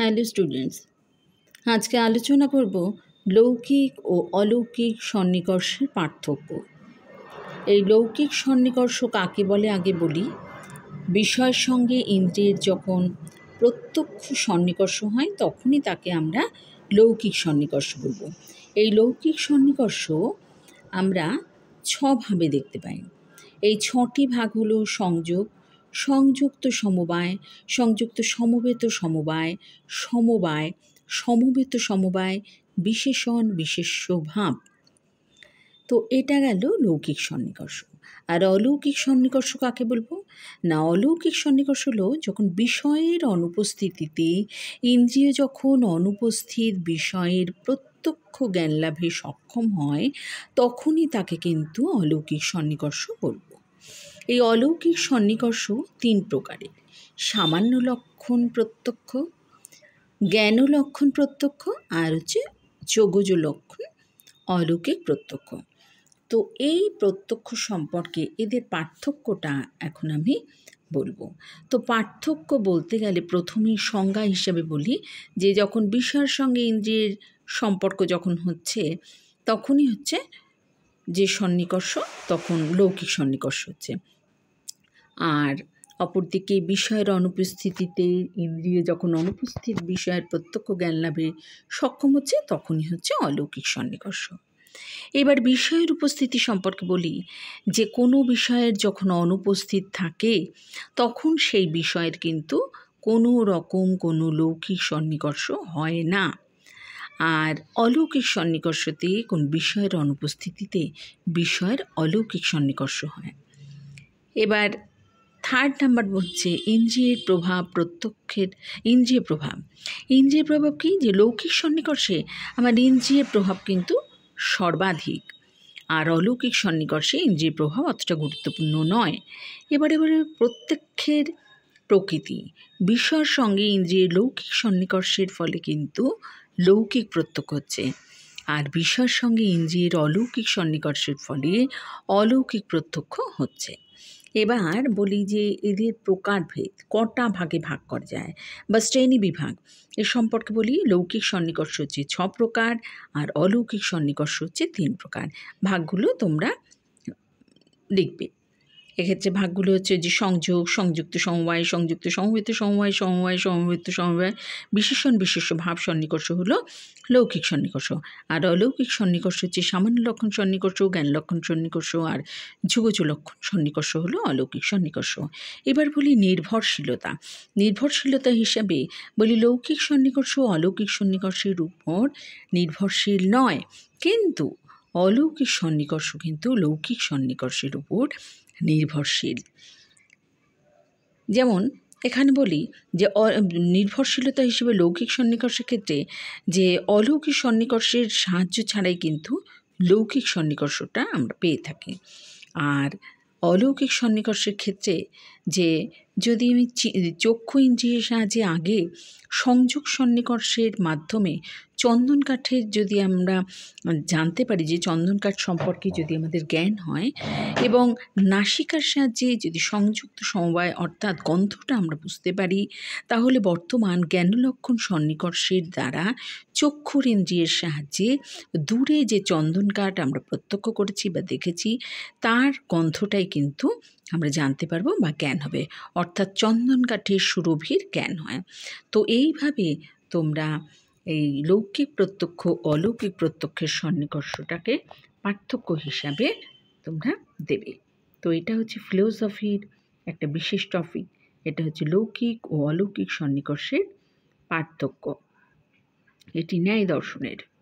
Hello students, আজকে আলোচনা করব লৌকিক ও অলৌকিক সন্নিকর্ষের পার্থক্য। এই লৌকিক সন্নিকর্ষ কাকে বলে আগে বলি। বিষয়ের সঙ্গে ইন্দ্রিয়ের যখন প্রত্যক্ষ সন্নিকর্ষ হয় তখনই তাকে আমরা লৌকিক সন্নিকর্ষ বলব। এই লৌকিক সন্নিকর্ষ আমরা ছভাবে দেখতে পাই। এই ছটি ভাগ হলো সংযোগ, সংযুক্ত সমবায়, সংযুক্ত সমবেত সমবায়, সমবায়, সমবেত সমবায়, বিশেষণ, বিশেষ্য ভাব। তো এটা গেল লৌকিক সন্নিকর্ষ। আর অলৌকিক সন্নিকর্ষ কাকে বলবো না, অলৌকিক সন্নিকর্ষ হলো যখন বিষয়ের অনুপস্থিতিতে ইন্দ্রিয় যখন অনুপস্থিত বিষয়ের প্রত্যক্ষ জ্ঞান লাভে সক্ষম হয় তখনই তাকে কিন্তু অলৌকিক সন্নিকর্ষ বলবো। এই অলৌকিক সন্নিকর্ষ তিন প্রকারের: সামান্য লক্ষণ প্রত্যক্ষ, জ্ঞান লক্ষণ প্রত্যক্ষ, আর হচ্ছে যোগজ লক্ষণ অলৌকিক প্রত্যক্ষ। তো এই প্রত্যক্ষ সম্পর্কে এদের পার্থক্যটা এখন আমি বলবো। তো পার্থক্য বলতে গেলে প্রথমেই সংজ্ঞা হিসেবে বলি যে যখন বিষয়ের সঙ্গে ইন্দ্রিয়ের সম্পর্ক যখন হচ্ছে তখনই হচ্ছে যে সন্নিকর্ষ, তখন লৌকিক সন্নিকর্ষ হচ্ছে। আর অপরদিকে বিষয়ের অনুপস্থিতিতে ইন্দ্রিয় যখন অনুপস্থিত বিষয়ের প্রত্যক্ষ জ্ঞান লাভে সক্ষম হচ্ছে তখনই হচ্ছে অলৌকিক সন্নিকর্ষ। এবার বিষয়ের উপস্থিতি সম্পর্কে বলি যে কোনো বিষয়ের যখন অনুপস্থিত থাকে তখন সেই বিষয়ের কিন্তু কোনো রকম কোনো লৌকিক সন্নিকর্ষ হয় না। আর অলৌকিক সন্নিকর্ষতে কোন বিষয়ের অনুপস্থিতিতে বিষয়ের অলৌকিক সন্নিকর্ষ হয়। এবার থার্ড নাম্বার হচ্ছে ইন্দ্রিয়ের প্রভাব প্রত্যক্ষের। ইন্দ্রিয় প্রভাব কি, যে লৌকিক সন্নিকর্ষে আমার ইন্দ্রিয়ের প্রভাব কিন্তু সর্বাধিক, আর অলৌকিক সন্নিকর্ষে ইন্দ্রিয়ের প্রভাব অতটা গুরুত্বপূর্ণ নয়। এবারে প্রত্যক্ষের প্রকৃতি, বিষয়ের সঙ্গে ইন্দ্রিয়ের লৌকিক সন্নিকর্ষের ফলে কিন্তু লৌকিক প্রত্যক্ষ হচ্ছে, আর বিষয়ের সঙ্গে ইন্দ্রিয়ের অলৌকিক সন্নিকর্ষের ফলে অলৌকিক প্রত্যক্ষ হচ্ছে। এবার বলি যে এদের প্রকারভেদ কটা ভাগে ভাগ করা যায় বা শ্রেণী বিভাগ, এ সম্পর্কে বলি। লৌকিক সন্নিকর্ষ হচ্ছে 6 প্রকার, আর অলৌকিক সন্নিকর্ষ হচ্ছে 3 প্রকার। ভাগগুলো তোমরা লিখবে। এক্ষেত্রে ভাগগুলো হচ্ছে যে সংযোগ, সংযুক্ত সমবায়, সংযুক্ত সমবেত সমবায়, সমবায়, সমবেত সমবায়, বিশেষণ, বিশেষ্য ভাব সন্নিকর্ষ হলো লৌকিক সন্নিকর্ষ। আর অলৌকিক সন্নিকর্ষ হচ্ছে সামান্য লক্ষণ সন্নিকর্ষ, জ্ঞান লক্ষণ সন্নিকর্ষ, আর যোগজ লক্ষণ সন্নিকর্ষ হলো অলৌকিক সন্নিকর্ষ। এবার বলি নির্ভরশীলতা হিসাবে বলি লৌকিক সন্নিকর্ষ অলৌকিক সন্নিকর্ষের উপর নির্ভরশীল নয়, কিন্তু অলৌকিক সন্নিকর্ষ কিন্তু লৌকিক সন্নিকর্ষের উপর নির্ভরশীল। যেমন এখানে বলি যে নির্ভরশীলতা হিসেবে লৌকিক সন্নিকর্ষের ক্ষেত্রে যে অলৌকিক সন্নিকর্ষের সাহায্য ছাড়াই কিন্তু লৌকিক সন্নিকর্ষটা আমরা পেয়ে থাকি। আর অলৌকিক সন্নিকর্ষের ক্ষেত্রে যে যদি আমি চক্ষু ইন্দ্রিয়ের সাহায্যে আগে সংযোগ সন্নিকর্ষের মাধ্যমে চন্দন কাঠের যদি আমরা জানতে পারি, যে চন্দন কাঠ সম্পর্কে যদি আমাদের জ্ঞান হয়, এবং নাসিকার সাহায্যে যদি সংযুক্ত সমবায় অর্থাৎ গন্ধটা আমরা বুঝতে পারি, তাহলে বর্তমান জ্ঞানলক্ষণ সন্নিকর্ষের দ্বারা চক্ষুর ইন্দ্রিয়ের সাহায্যে দূরে যে চন্দন কাঠ আমরা প্রত্যক্ষ করেছি বা দেখেছি তার গন্ধটাই কিন্তু আমরা জানতে পারবো বা জ্ঞান হবে, অর্থাৎ চন্দন কাঠের সুরভির জ্ঞান হয়। তো এইভাবে তোমরা এই লৌকিক প্রত্যক্ষ অলৌকিক প্রত্যক্ষের সন্নিকর্ষটাকে পার্থক্য হিসাবে তোমরা দেবে। তো এটা হচ্ছে ফিলোসফির একটা বিশেষ টপিক, এটা হচ্ছে লৌকিক ও অলৌকিক সন্নিকর্ষের পার্থক্য। এটি ন্যায় দর্শনের।